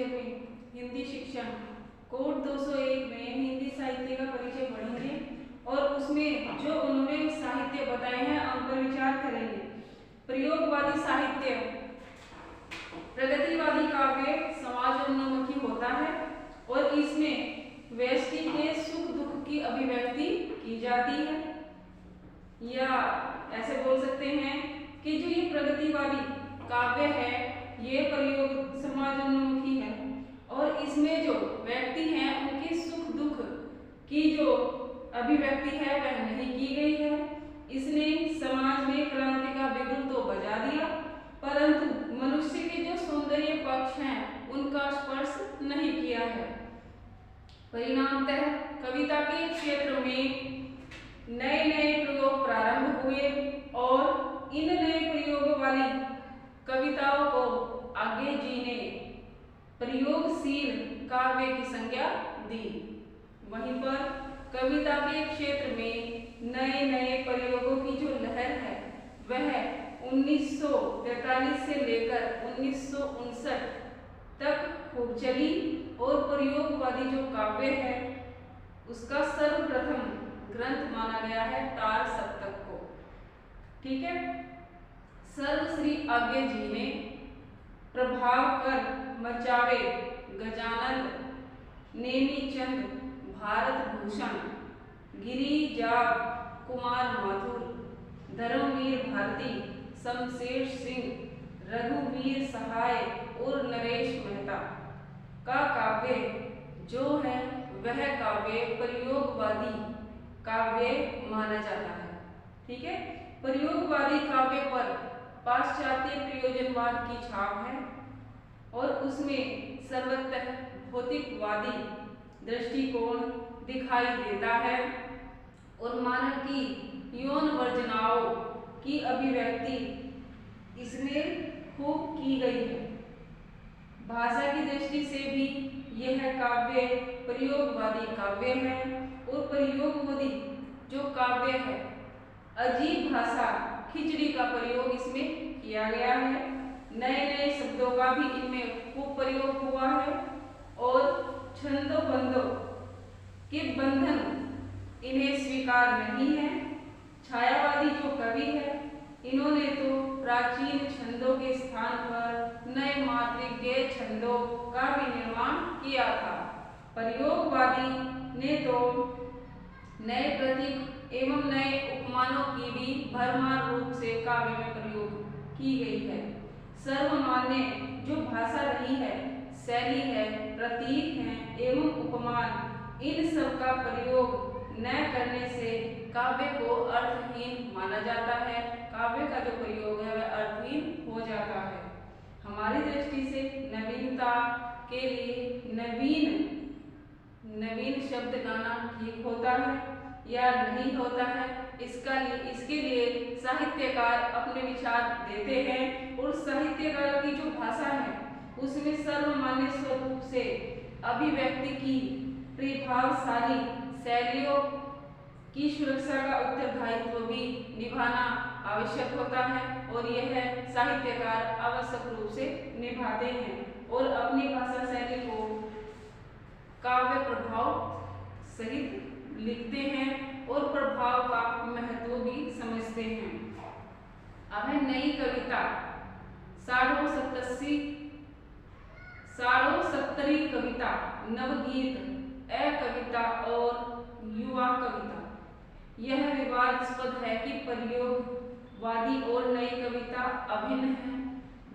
परिचय में हिंदी शिक्षण कोड 201 में हिंदी साहित्य का परिचय पढ़ेंगे और उसमें जो उन्होंने साहित्य बताए हैं उन पर विचार करेंगे। प्रयोगवादी साहित्य प्रगतिवादी काव्य समाजोन्मुखी होता है और इसमें व्यक्ति के सुख दुख की अभिव्यक्ति की जाती है, या ऐसे बोल सकते हैं कि जो ये प्रगतिवादी काव्य है ये प्रयोग समाजोन्मुखी है और इसमें जो व्यक्ति हैं उनके सुख दुख की जो अभिव्यक्ति है वह नहीं की गई है। इसने समाज में क्रांति का बिगुल तो बजा दिया परंतु मनुष्य के जो सौंदर्य पक्ष हैं उनका स्पर्श नहीं किया है। परिणामतः कविता के क्षेत्र में नए नए प्रयोग प्रारंभ हुए और इन नए प्रयोग वाली कविताओं को आगे जीने प्रयोगशील काव्य की संज्ञा दी। वहीं पर कविता के क्षेत्र में नए नए प्रयोगों की जो लहर है वह 1943 से लेकर 1959 तक खूब चली और प्रयोगवादी जो काव्य है उसका सर्वप्रथम ग्रंथ माना गया है तार सप्तक को। ठीक है, सर्वश्री आज्ञे जी ने प्रभाव कर मचावे गजानंद नेमीचंद भारत भूषण गिरिजाब कुमार माथुर धर्मवीर भारती शमशेर सिंह रघुवीर सहाय और नरेश मेहता का काव्य जो है वह काव्य प्रयोगवादी काव्य माना जाता है। ठीक है, प्रयोगवादी काव्य पर पाश्चात्य प्रयोजनवाद की छाप है और उसमें सर्वतः भौतिकवादी दृष्टिकोण दिखाई देता है और मानव की यौन वर्जनाओं की अभिव्यक्ति इसमें खूब की गई है। भाषा की दृष्टि से भी यह काव्य प्रयोगवादी काव्य है और प्रयोगवादी जो काव्य है अजीब भाषा खिचड़ी का प्रयोग इसमें किया गया है। नए नए शब्दों का भी इनमें खूब प्रयोग हुआ है और छंदों बंदों के बंधन इन्हें स्वीकार नहीं है। छायावादी जो कवि है इन्होंने तो प्राचीन छंदों के स्थान पर नए मात्रिक के छंदों का भी निर्माण किया था। प्रयोगवादी ने तो नए प्रतीक एवं नए उपमानों की भी भरमार रूप से काव्य में प्रयोग की गई है। सर्वमान्य जो भाषा रही है, शैली है, प्रतीक हैं एवं उपमान इन सब का प्रयोग न करने से काव्य को अर्थहीन माना जाता है। काव्य का जो प्रयोग है वह अर्थहीन हो जाता है। हमारी दृष्टि से नवीनता के लिए नवीन शब्द गाना ठीक होता है या नहीं होता है, इसके लिए साहित्यकार अपने विचार देते हैं और साहित्यकार की जो भाषा है उसमें सर्वमान्य स्वरूप से अभिव्यक्ति की प्रभावशाली शैलियों की सुरक्षा का उत्तरदायित्व भी निभाना आवश्यक होता है और यह साहित्यकार आवश्यक रूप से निभाते हैं और अपनी भाषा शैली को काव्य प्रभाव सहित लिखते हैं और प्रभाव का महत्व भी समझते हैं। अब है नई कविता साढ़ो सत्तरी कविता, नवगीत, कविता और युवा कविता। यह विवादास्पद है कि प्रयोगवादी और नई कविता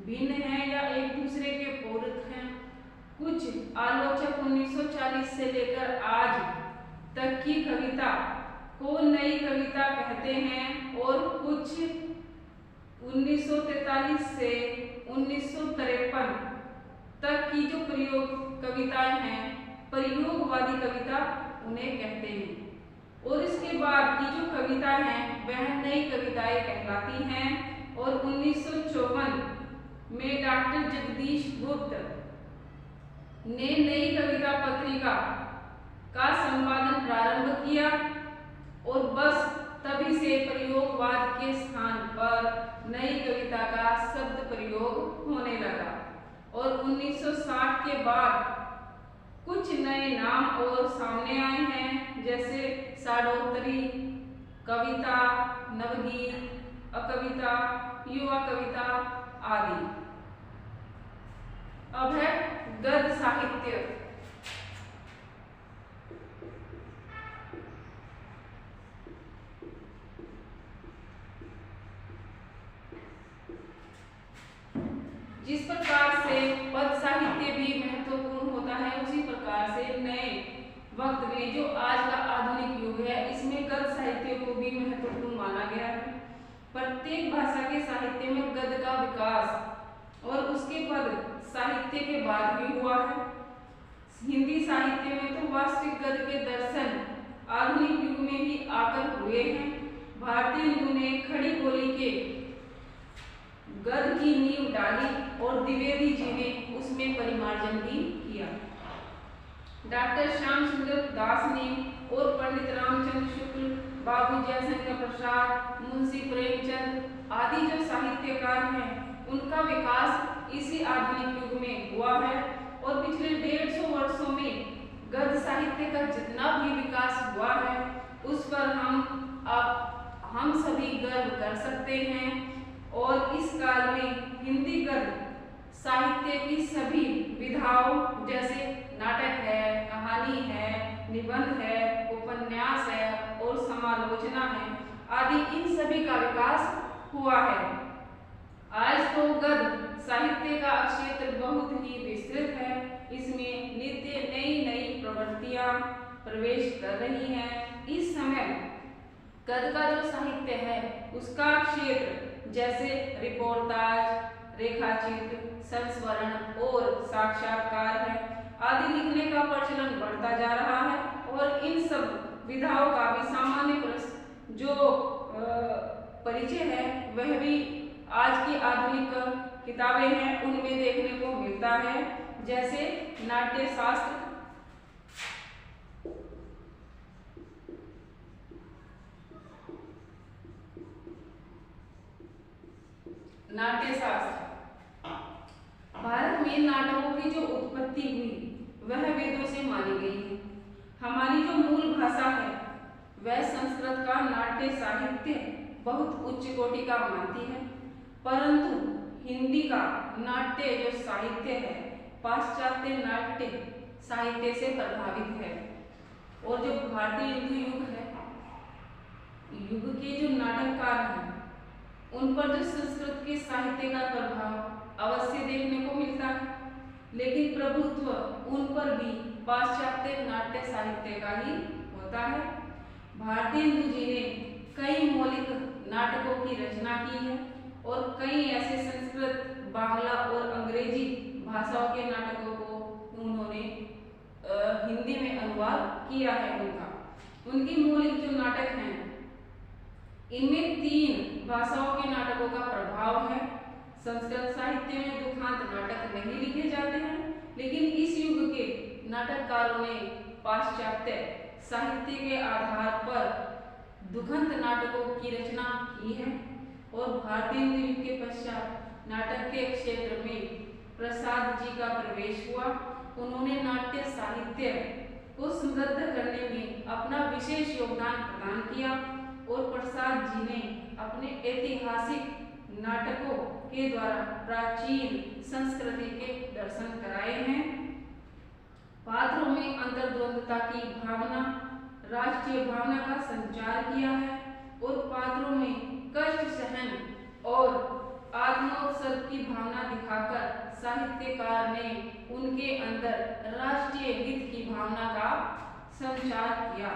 भिन्न है या एक दूसरे के पूरक हैं। कुछ आलोचक 1940 से लेकर आज तक की कविता को नई कविता कहते हैं और कुछ 1943 से 1953 तक की जो प्रयोग कविताएं हैं प्रयोगवादी कविता उन्हें कहते हैं और इसके बाद की जो कविताएं हैं वह नई कविताएं कहलाती हैं। और 1954 में डॉक्टर जगदीश गुप्त ने नई कविता पत्रिका का संपादन प्रारंभ किया और बस तभी से प्रयोगवाद के स्थान पर नई कविता का शब्द प्रयोग होने लगा और 1960 के बाद कुछ नए नाम और सामने आए हैं, जैसे षाढोत्तरी, कविता, नवगीत, अकविता, युवा कविता आदि। अब है गद्य साहित्य। जिस प्रकार से पद साहित्य भी महत्वपूर्ण होता है, उसी प्रकार से नए वक्त में जो आज का आधुनिक युग है, इसमें गद्य साहित्य को भी महत्वपूर्ण माना गया है। प्रत्येक भाषा के साहित्य में गद्य का विकास और उसके पद साहित्य के बाद भी हुआ है। हिंदी साहित्य में तो वास्तविक गद्य के दर्शन आधुनिक युग में ही आकर हुए हैं। भारतीय हिंदू ने खड़ी बोली के गद्य की नींव डाली और द्विवेदी जी ने उसमें परिमार्जन भी किया। डॉक्टर श्याम सुंदर दास ने और पंडित रामचंद्र शुक्ल, बाबू जयशंकर प्रसाद, मुंशी प्रेमचंद आदि जो साहित्यकार हैं, उनका विकास इसी आधुनिक युग में हुआ है। और पिछले 150 वर्षों में गद्य साहित्य का जितना भी विकास हुआ है, उस पर हम सभी गर्व कर सकते हैं। और इस काल में हिंदी गद्य साहित्य की सभी विधाओं, जैसे नाटक है, कहानी है, निबंध है, उपन्यास है और समालोचना है आदि, इन सभी का विकास हुआ है। आज तो गद्य साहित्य का क्षेत्र बहुत ही विस्तृत है। इसमें नित्य नई नई प्रवृत्तियां प्रवेश कर रही हैं। इस समय गद्य का जो साहित्य है, उसका क्षेत्र जैसे रिपोर्टाज, रेखाचित्र, संस्मरण और साक्षात्कार है आदि लिखने का प्रचलन बढ़ता जा रहा है। और इन सब विधाओं का भी सामान्य जो परिचय है, वह भी आज की आधुनिक किताबें हैं उनमें देखने को मिलता है, जैसे नाट्य शास्त्र, भारत में नाटकों की जो उत्पत्ति हुई वह वेदों से मानी गई है। हमारी जो मूल भाषा है वह संस्कृत का नाट्य साहित्य बहुत उच्च कोटि का मानती है, परंतु हिंदी का नाट्य जो साहित्य है पाश्चात्य नाट्य साहित्य से प्रभावित है। और जो भारतीय हिंदू युग के जो नाटककार हैं, उन पर जो संस्कृत के साहित्य का प्रभाव अवश्य देखने को मिलता है, लेकिन प्रभुत्व उन पर भी पाश्चात्य नाट्य साहित्य का ही होता है। भारतीय हिंदू जी ने कई मौलिक नाटकों की रचना की है और कई ऐसे संस्कृत, बांग्ला और अंग्रेजी भाषाओं के नाटकों को उन्होंने हिंदी में अनुवाद किया है। उनकी मौलिक जो नाटक हैं, इनमें 3 भाषाओं के नाटकों का प्रभाव है। संस्कृत साहित्य में दुखांत नाटक नहीं लिखे जाते हैं, लेकिन इस युग के नाटककारों ने पाश्चात्य साहित्य के आधार पर दुखंत नाटकों की रचना की है। और भारतीय युग के पश्चात नाटक के क्षेत्र में प्रसाद जी का प्रवेश हुआ। उन्होंने नाट्य साहित्य को समृद्ध करने में अपना विशेष योगदान प्रदान किया और प्रसाद जी ने अपने ऐतिहासिक नाटकों के द्वारा प्राचीन संस्कृति के दर्शन कराए हैं। पात्रों में अंतर्द्वंदता की भावना, राष्ट्रीय भावना का संचार किया है और पात्रों में कष्ट सहन और आत्मोत्सर्ग की भावना दिखाकर साहित्यकार ने उनके अंदर राष्ट्रीय हित की भावना का संचार किया।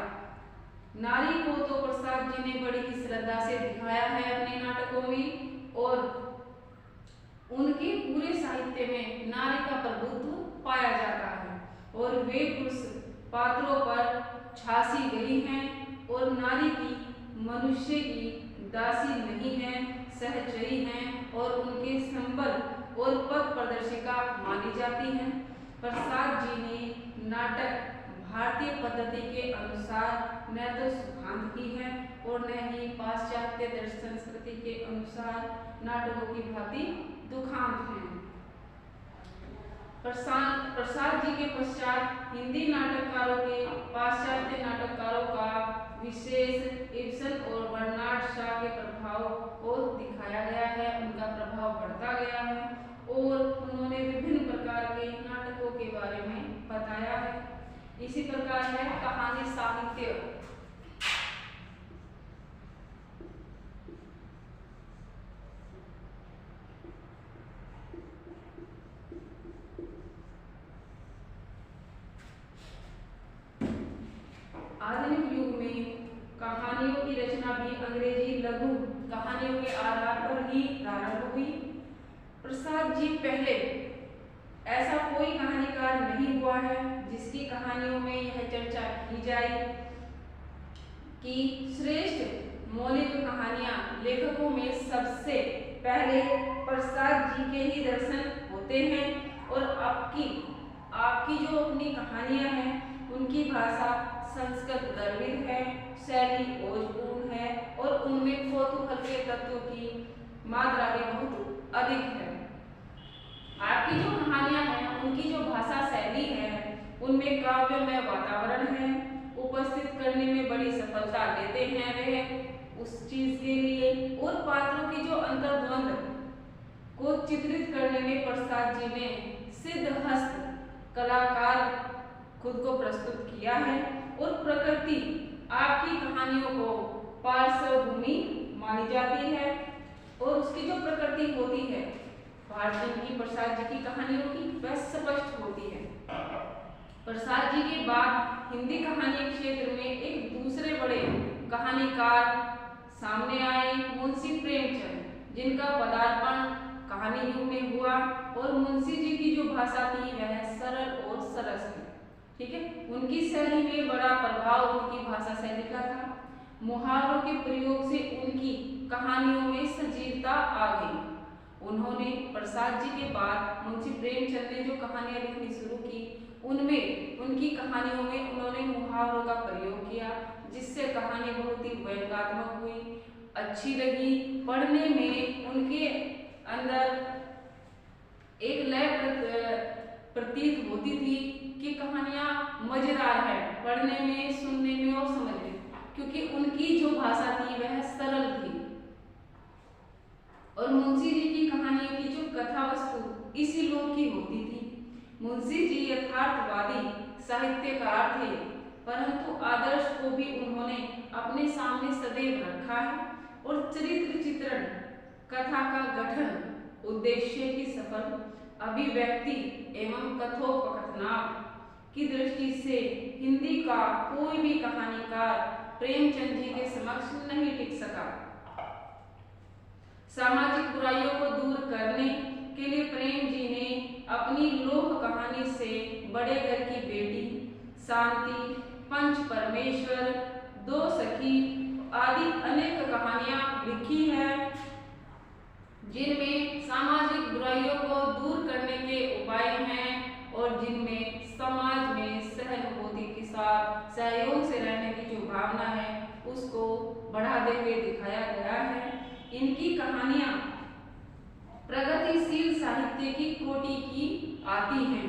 नारी को तो प्रसाद जी ने बड़ी ही श्रद्धा से दिखाया है अपने नाटकों में, और उनके पूरे साहित्य में नारी का प्रभुत्व पाया जाता है और वे पुरुष पात्रों पर झांसी गई हैं और नारी की मनुष्य की दासी नहीं है, सहचरी हैं और उनके संबल और पथ प्रदर्शिका मानी जाती हैं। प्रसाद जी ने नाटक भारतीय पद्धति के अनुसार न तो सुखांत की है और न ही पाश्चात्य संस्कृति के अनुसार नाटकों की भांति दुखांत है। प्रसाद जी के पश्चात हिंदी नाटककारों के पाश्चात्य नाटककारों का विशेष इब्सन और बर्नार्ड शॉ के प्रभाव को दिखाया गया है। उनका प्रभाव बढ़ता गया है और उन्होंने विभिन्न प्रकार के नाटकों के बारे में बताया है। इसी प्रकार है कहानी साहित्य। आधुनिक युग में कहानियों की रचना भी अंग्रेजी लघु कहानियों के आधार पर ही प्रारंभ हुई। प्रसाद जी पहले ऐसा कोई कहानीकार नहीं हुआ है जिसकी कहानियों में यह चर्चा की जाए कि श्रेष्ठ मौलिक कहानियां लेखकों में सबसे पहले प्रसाद जी के ही दर्शन होते हैं और आपकी जो अपनी कहानियां हैं उनकी भाषा संस्कृत गर्भित है, शैली ओजपूर्ण है और उनमें कौतूहल के तत्वों की मात्रा भी बहुत अधिक है। आपकी जो कहानियां हैं उनकी जो भाषा शैली है उनमें काव्यमय वातावरण है, उपस्थित करने में बड़ी सफलता लेते हैं वे उस चीज के लिए, और पात्रों की जो अंतर्द्वंद को चित्रित करने में प्रसाद जी ने सिद्धहस्त कलाकार खुद को प्रस्तुत किया है। और प्रकृति आपकी कहानियों को पार्श्वभूमि मानी जाती है और उसकी जो प्रकृति होती है भारतीय की प्रसाद जी की कहानियों की वह स्पष्ट होती है। प्रसाद जी के बाद हिंदी कहानी क्षेत्र में एक दूसरे बड़े कहानीकार सामने आए, मुंशी प्रेमचंद, जिनका पदार्पण कहानी युग में हुआ और मुंशी जी की जो भाषा थी वह सरल और सरस थी। ठीक है, उनकी शैली में बड़ा प्रभाव उनकी भाषा शैली का था। मुहावरों के प्रयोग से उनकी कहानियों में सजीवता आ गई। उन्होंने प्रसाद जी के बाद मुंशी प्रेमचंद ने जो कहानियां लिखनी शुरू की उनमें उनकी कहानियों में उन्होंने मुहावरों का प्रयोग किया, जिससे कहानी बहुत ही व्यंग्यात्मक हुई, अच्छी लगी। पढ़ने में उनके अंदर एक लय प्रतीत होती थी कि कहानियां मजेदार है पढ़ने में, सुनने में और समझने में, क्योंकि उनकी जो भाषा थी वह सरल थी। और मुंशी जी की कहानियों की जो कथा वस्तु इसी लोक की होती थी। मुंशी जी यथार्थवादी साहित्यकार थे, परंतु आदर्श को भी उन्होंने अपने सामने सदैव रखा है और चरित्र चित्रण, कथा का गठन, उद्देश्य की सफल अभिव्यक्ति एवं कथोपकथनाक की दृष्टि से हिंदी का कोई भी कहानीकार प्रेमचंद जी के समक्ष नहीं टिक सका। सामाजिक बुराइयों को दूर करने के लिए प्रेम जी ने अपनी लोक कहानी से बड़े घर की बेटी, शांति, पंच परमेश्वर, दो सखी आदि अनेक कहानियां लिखी है, जिनमें सामाजिक बुराइयों को दूर करने के उपाय हैं और जिनमें समाज में सहानुभूति के साथ सहयोग से रहने की जो भावना है उसको बढ़ाते हुए दिखाया गया है। इनकी कहानियां प्रगतिशील साहित्य की कोटि की आती हैं।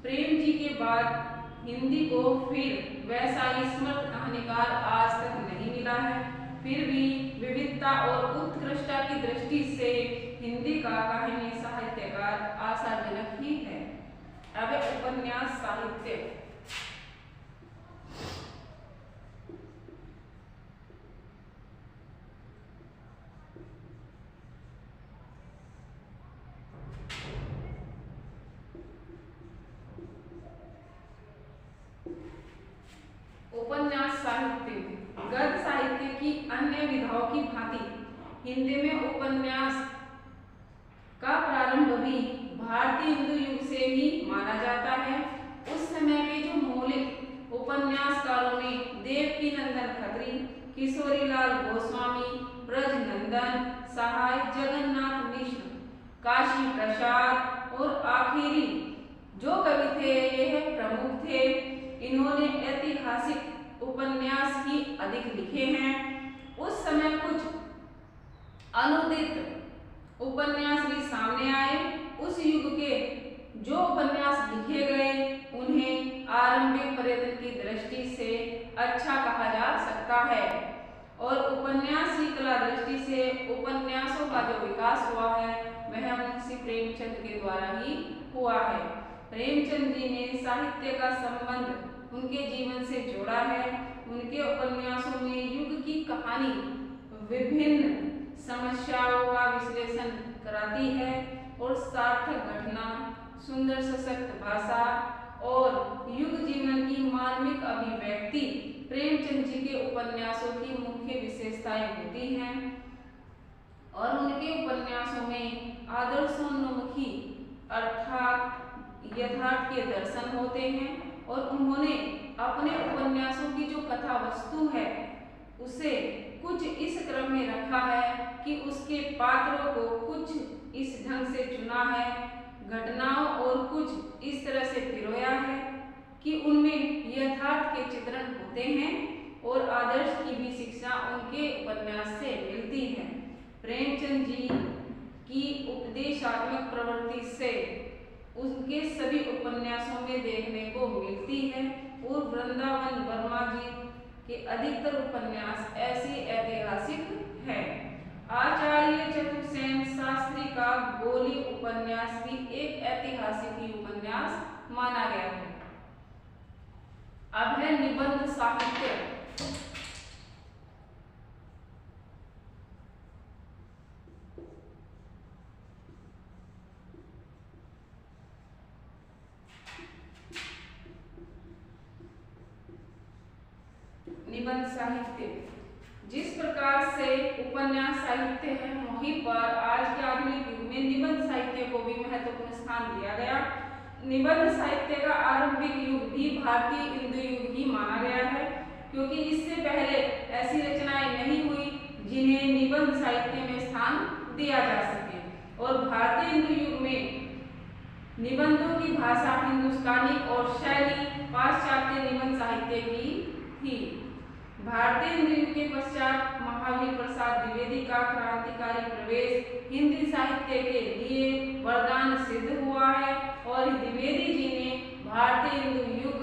प्रेम जी के बाद हिंदी को फिर वैसा ही स्मृत कहानीकार आज तक नहीं मिला है। फिर भी विविधता और उत्कृष्टता की दृष्टि से हिंदी का कहानी साहित्यकार आशाजनक ही है। अब उपन्यास साहित्य। उपन्यास साहित्य गद्य साहित्य की अन्य विधाओं की भांति हिंदी में उपन्यास का प्रारंभ भी भारतीय हिंदू युग से ही माना जाता है। उस समय के जो मौलिक उपन्यासकारों में देवकीनंदन खत्री, किशोरीलाल गोस्वामी, ब्रजनंदन सहाय, जगन्नाथ मिश्र, काशी प्रसाद और आखिरी जो कवि थे यह प्रमुख थे। इन्होंने ऐतिहासिक उपन्यास ही अधिक लिखे हैं। उस समय कुछ अनुदित उपन्यास भी सामने आए। उस युग के जो उपन्यास अच्छा कहा जा सकता है। और उपन्यास की कला दृष्टि से उपन्यासों का जो विकास हुआ है वह मुंशी प्रेमचंद के द्वारा ही हुआ है। प्रेमचंद जी ने साहित्य का संबंध उनके जीवन से जोड़ा है। उनके उपन्यासों में युग की कहानी विभिन्न समस्याओं का विश्लेषण कराती है और सार्थक घटना, सुंदर सशक्त भाषा और युग जीवन की मार्मिक अभिव्यक्ति प्रेमचंद जी के उपन्यासों की मुख्य विशेषताएं होती हैं। और उनके उपन्यासों में आदर्शोन्मुखी अर्थात यथार्थ के दर्शन होते हैं और उन्होंने अपने उपन्यासों की जो कथा वस्तु है उसे कुछ इस क्रम में रखा है कि उसके पात्रों को कुछ इस ढंग से चुना है, घटनाओं और कुछ इस तरह से पिरोया है कि उनमें यथार्थ के चित्रण होते हैं और आदर्श की भी शिक्षा उनके उपन्यास से मिलती है। प्रेमचंद जी की उपदेशात्मक प्रवृत्ति से उनके सभी उपन्यासों में देखने को मिलती है और वृंदावन वर्मा जी के अधिकतर उपन्यास ऐसे ऐतिहासिक है। आचार्य चतुर्सेन शास्त्री का गोली उपन्यास भी एक ऐतिहासिक ही उपन्यास माना गया है। अब है निबंध साहित्य। निबंध साहित्य जिस प्रकार से उपन्यास साहित्य है वहीं पर आज के आधुनिक युग में निबंध साहित्य को भी महत्वपूर्ण स्थान दिया गया। निबंध साहित्य का आरंभिक युग भी भारतीय हिंदू युग ही माना गया है, क्योंकि इससे पहले ऐसी रचनाएं नहीं हुई जिन्हें निबंध साहित्य में स्थान दिया जा सके। और भारतीय हिंदू युग में निबंधों की भाषा हिंदुस्तानी और शैली पाश्चात्य निबंध साहित्य की थी। भारतीय हिंदू युग के पश्चात महावीर प्रसाद द्विवेदी का क्रांतिकारी प्रवेश हिंदी साहित्य के लिए वरदान सिद्ध हुआ है और द्विवेदी जी ने भारतीय हिंदू युग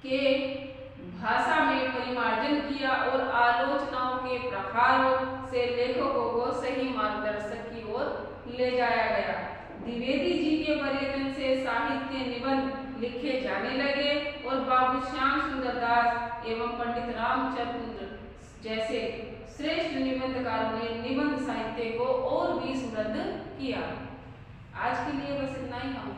के भाषा में परिमार्जन किया और आलोचनाओं के प्रहारों से लेखकों को सही मार्गदर्शक की ओर ले जाया गया। द्विवेदी जी के पर्यटन से साहित्य निबंध लिखे जाने लगे और बाबू श्याम सुंदर दास एवं पंडित रामचंद्र जैसे श्रेष्ठ निबंधकारों ने निबंध साहित्य को और भी समृद्ध किया। आज के लिए बस इतना ही। हम